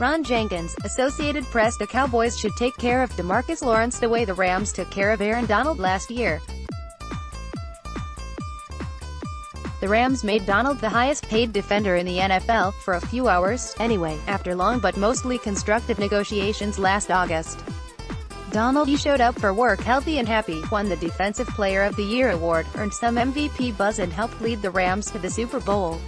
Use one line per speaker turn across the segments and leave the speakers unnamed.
Ron Jenkins, Associated Press. The Cowboys should take care of Demarcus Lawrence the way the Rams took care of Aaron Donald last year. The Rams made Donald the highest-paid defender in the NFL, for a few hours, anyway, after long but mostly constructive negotiations last August. Donald showed up for work healthy and happy, won the Defensive Player of the Year award, earned some MVP buzz and helped lead the Rams to the Super Bowl.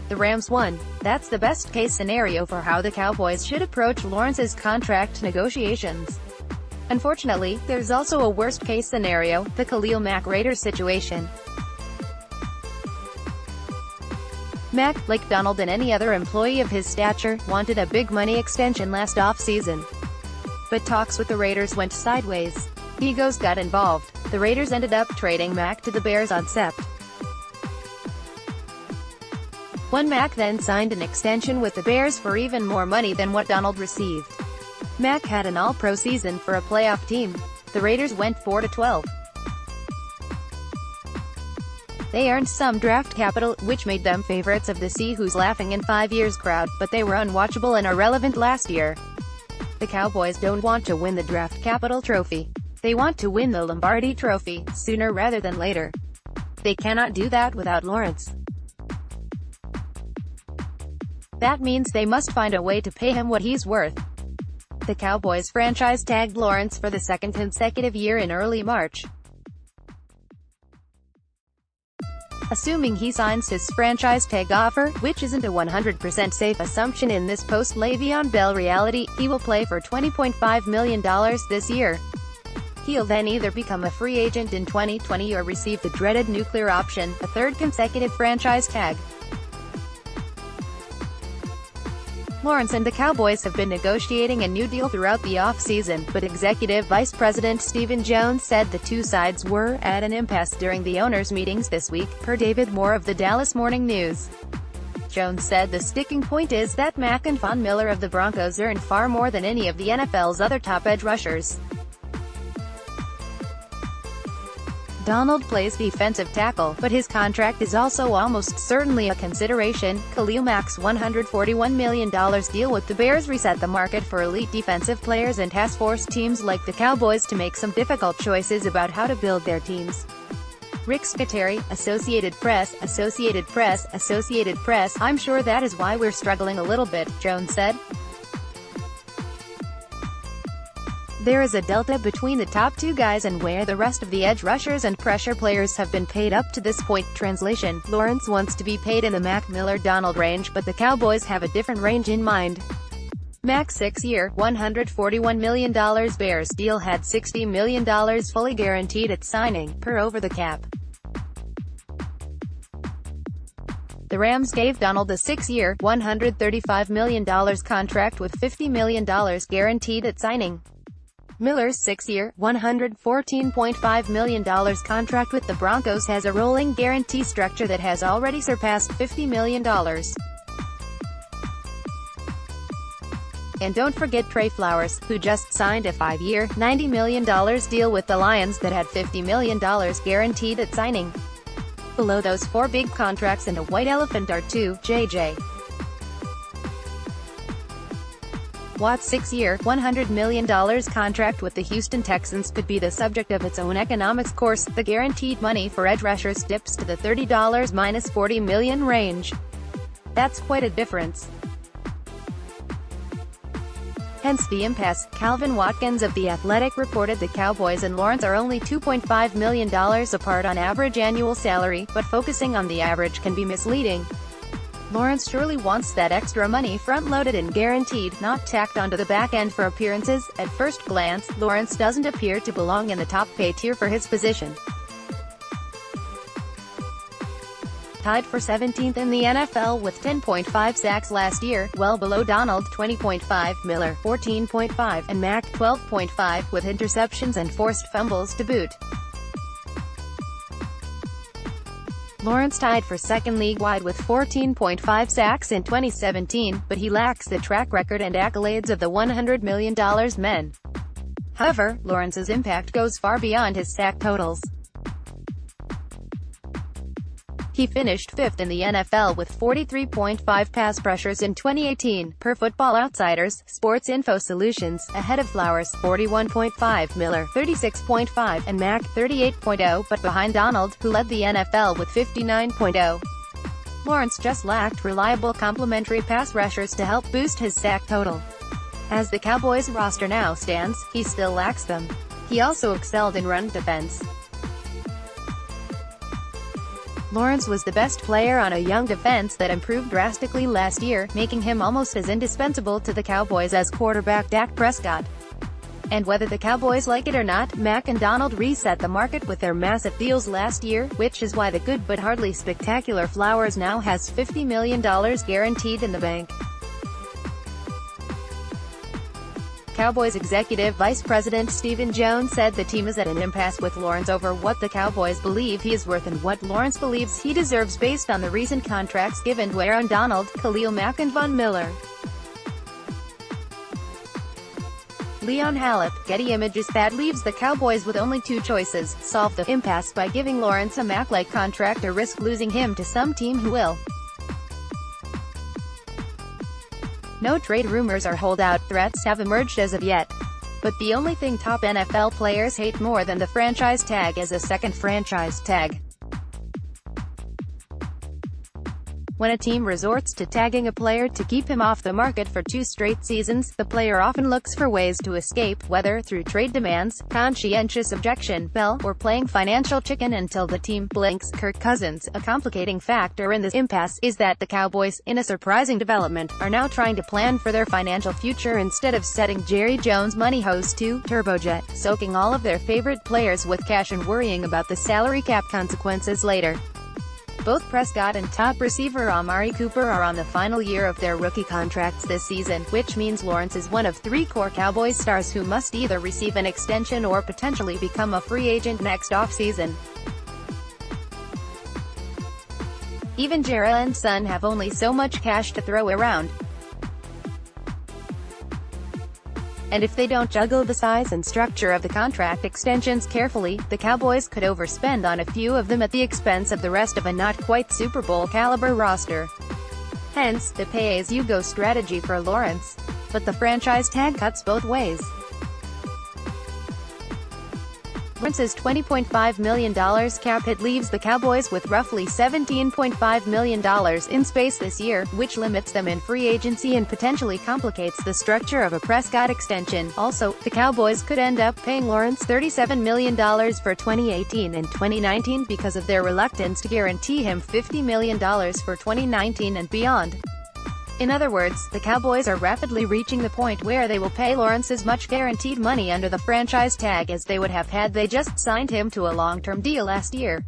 The Rams won. That's the best-case scenario for how the Cowboys should approach Lawrence's contract negotiations. Unfortunately, there's also a worst-case scenario, the Khalil Mack Raiders situation. Mack, like Donald and any other employee of his stature, wanted a big money extension last off-season. But talks with the Raiders went sideways. Egos got involved. The Raiders ended up trading Mack to the Bears on Sept. Mack then signed an extension with the Bears for even more money than what Donald received. Mack had an all-pro season for a playoff team. The Raiders went 4-12. They earned some draft capital, which made them favorites of the See Who's Laughing in 5 years crowd, but they were unwatchable and irrelevant last year. The Cowboys don't want to win the draft capital trophy. They want to win the Lombardi Trophy, sooner rather than later. They cannot do that without Lawrence. That means they must find a way to pay him what he's worth. The Cowboys franchise tagged Lawrence for the second consecutive year in early March. Assuming he signs his franchise tag offer, which isn't a 100% safe assumption in this post-Le'Veon Bell reality, he will play for $20.5 million this year. He'll then either become a free agent in 2020 or receive the dreaded nuclear option, a third consecutive franchise tag. Lawrence and the Cowboys have been negotiating a new deal throughout the off-season, but Executive Vice President Stephen Jones said the two sides were at an impasse during the owners' meetings this week, per David Moore of the Dallas Morning News. Jones said the sticking point is that Mack and Von Miller of the Broncos earn far more than any of the NFL's other top edge rushers. Donald plays defensive tackle, but his contract is also almost certainly a consideration. Khalil Mack's $141 million deal with the Bears reset the market for elite defensive players and has forced teams like the Cowboys to make some difficult choices about how to build their teams. Rick Scateri, Associated Press. I'm sure that is why we're struggling a little bit, Jones said. There is a delta between the top two guys and where the rest of the edge rushers and pressure players have been paid up to this point. Translation: Lawrence wants to be paid in the Mack-Miller-Donald range, but the Cowboys have a different range in mind. Mack's 6-year, $141 million Bears deal had $60 million fully guaranteed at signing, per over the cap. The Rams gave Donald a 6-year, $135 million contract with $50 million guaranteed at signing. Miller's 6-year, $114.5 million contract with the Broncos has a rolling guarantee structure that has already surpassed $50 million. And don't forget Trey Flowers, who just signed a 5-year, $90 million deal with the Lions that had $50 million guaranteed at signing. Below those four big contracts and a white elephant are two, J.J. Watt's 6-year, $100 million contract with the Houston Texans could be the subject of its own economics course. The guaranteed money for edge rushers dips to the $30 minus $40 million range. That's quite a difference. Hence the impasse. Calvin Watkins of The Athletic reported the Cowboys and Lawrence are only $2.5 million apart on average annual salary, but focusing on the average can be misleading. Lawrence surely wants that extra money front-loaded and guaranteed, not tacked onto the back end for appearances. At first glance, Lawrence doesn't appear to belong in the top pay tier for his position. Tied for 17th in the NFL with 10.5 sacks last year, well below Donald 20.5, Miller 14.5, and Mack 12.5, with interceptions and forced fumbles to boot. Lawrence tied for second league-wide with 14.5 sacks in 2017, but he lacks the track record and accolades of the $100 million men. However, Lawrence's impact goes far beyond his sack totals. He finished 5th in the NFL with 43.5 pass pressures in 2018, per Football Outsiders, Sports Info Solutions, ahead of Flowers, 41.5, Miller, 36.5, and Mack, 38.0, but behind Donald, who led the NFL with 59.0. Lawrence just lacked reliable complementary pass rushers to help boost his sack total. As the Cowboys roster now stands, he still lacks them. He also excelled in run defense. Lawrence was the best player on a young defense that improved drastically last year, making him almost as indispensable to the Cowboys as quarterback Dak Prescott. And whether the Cowboys like it or not, Mack and Donald reset the market with their massive deals last year, which is why the good but hardly spectacular Flowers now has $50 million guaranteed in the bank. Cowboys Executive Vice President Stephen Jones said the team is at an impasse with Lawrence over what the Cowboys believe he is worth and what Lawrence believes he deserves based on the recent contracts given to Aaron Donald, Khalil Mack and Von Miller. Leon Halep, Getty Images. That leaves the Cowboys with only two choices: solve the impasse by giving Lawrence a Mack-like contract or risk losing him to some team who will. No trade rumors or holdout threats have emerged as of yet. But the only thing top NFL players hate more than the franchise tag is a second franchise tag. When a team resorts to tagging a player to keep him off the market for 2 straight seasons, the player often looks for ways to escape, whether through trade demands, conscientious objection, bail, or playing financial chicken until the team blinks. Kirk Cousins. A complicating factor in this impasse is that the Cowboys, in a surprising development, are now trying to plan for their financial future instead of setting Jerry Jones' money hose to turbojet, soaking all of their favorite players with cash and worrying about the salary cap consequences later. Both Prescott and top receiver Amari Cooper are on the final year of their rookie contracts this season, which means Lawrence is one of 3 core Cowboys stars who must either receive an extension or potentially become a free agent next offseason. Even Jera and Son have only so much cash to throw around. And if they don't juggle the size and structure of the contract extensions carefully, the Cowboys could overspend on a few of them at the expense of the rest of a not-quite Super Bowl caliber roster. Hence, the pay-as-you-go strategy for Lawrence. But the franchise tag cuts both ways. Lawrence's $20.5 million cap hit leaves the Cowboys with roughly $17.5 million in space this year, which limits them in free agency and potentially complicates the structure of a Prescott extension. Also, the Cowboys could end up paying Lawrence $37 million for 2018 and 2019 because of their reluctance to guarantee him $50 million for 2019 and beyond. In other words, the Cowboys are rapidly reaching the point where they will pay Lawrence as much guaranteed money under the franchise tag as they would have had they just signed him to a long-term deal last year.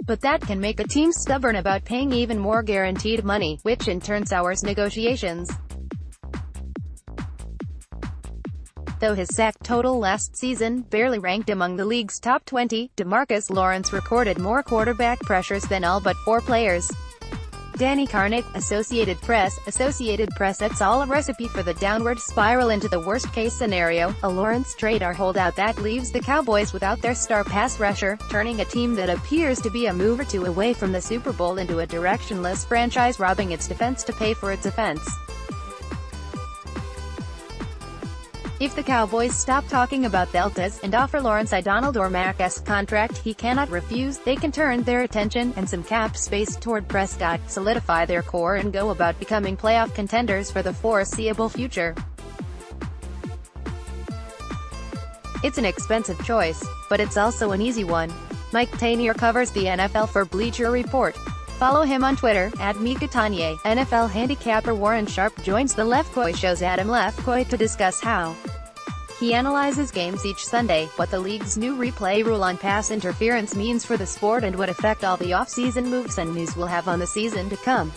But that can make a team stubborn about paying even more guaranteed money, which in turn sours negotiations. Though his sack total last season barely ranked among the league's top 20, Demarcus Lawrence recorded more quarterback pressures than all but 4 players. Danny Karnick, Associated Press. It's all a recipe for the downward spiral into the worst-case scenario, a Lawrence trade or holdout that leaves the Cowboys without their star pass rusher, turning a team that appears to be a move or two away from the Super Bowl into a directionless franchise robbing its defense to pay for its offense. If the Cowboys stop talking about deltas and offer Lawrence a Donald or Mack-esque contract he cannot refuse, they can turn their attention and some cap space toward Prescott, solidify their core and go about becoming playoff contenders for the foreseeable future. It's an expensive choice, but it's also an easy one. Mike Tanier covers the NFL for Bleacher Report. Follow him on Twitter, @Mika_Tanier. NFL handicapper Warren Sharp joins the Lefkoy Show's Adam Lefkoy to discuss how he analyzes games each Sunday, what the league's new replay rule on pass interference means for the sport and what effect all the off-season moves and news will have on the season to come.